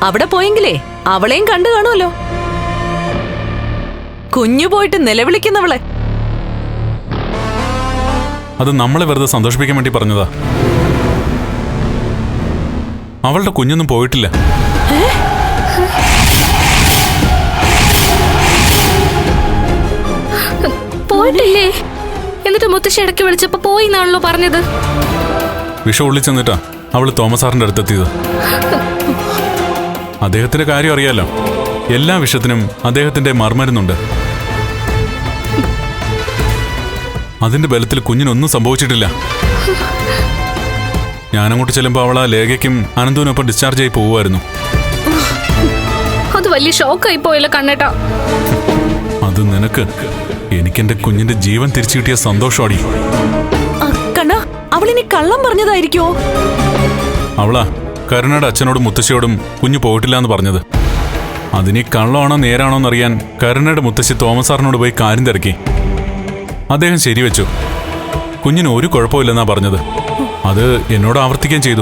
അവിടെ പോയെങ്കിലേ അവളെയും കണ്ടു കാണുമല്ലോ. കുഞ്ഞു പോയിട്ട് നിലവിളിക്കുന്നവളെ. അത് നമ്മളെ വെറുതെ സന്തോഷിപ്പിക്കാൻ വേണ്ടി പറഞ്ഞതാ. അവളുടെ കുഞ്ഞൊന്നും പോയിട്ടില്ല. പോയിട്ടില്ലേ? എന്നിട്ട് മുത്തശ്ശി ഇടയ്ക്ക് വിളിച്ചപ്പോ പോയി എന്നാണല്ലോ പറഞ്ഞത്. വിഷം ഉള്ളിച്ചെന്നിട്ടാ അവള് തോമസ് സാറിന്റെ അടുത്തെത്തിയത്. അദ്ദേഹത്തിന്റെ കാര്യം അറിയാലോ, എല്ലാ വിഷത്തിനും അദ്ദേഹത്തിന്റെ മറുമരുന്നുണ്ട്. അതിന്റെ ബലത്തിൽ കുഞ്ഞിനൊന്നും സംഭവിച്ചിട്ടില്ല. ഞാനങ്ങോട്ട് ചെല്ലുമ്പോൾ അവൾ ആ ലേഖയ്ക്കും അനന്തുവിനൊപ്പം ഡിസ്ചാർജ് ആയി പോവുമായിരുന്നു. അത് വലിയ ഷോക്കായി പോയല്ലോ കണ്ണേട്ടാ. അത് നിനക്ക്, എനിക്കെന്റെ കുഞ്ഞിന്റെ ജീവൻ തിരിച്ചു കിട്ടിയ സന്തോഷമാടി. കണ്ണ, അവളിനി കള്ളം പറഞ്ഞതായിരിക്കോ? അവളാ കരുണയുടെ അച്ഛനോടും മുത്തശ്ശിയോടും കുഞ്ഞു പോയിട്ടില്ല എന്ന് പറഞ്ഞത്. അതിനി കള്ളമാണോ നേരാണോ എന്നറിയാൻ കരുണയുടെ മുത്തശ്ശി തോമസ് സാറിനോട് പോയി കാര്യം തിരക്കി. അദ്ദേഹം ശരിവെച്ചു. കുഞ്ഞിന് ഒരു കുഴപ്പമില്ലെന്നാ പറഞ്ഞത്. അത് എന്നോട് ആവർത്തിക്കുകയും ചെയ്തു.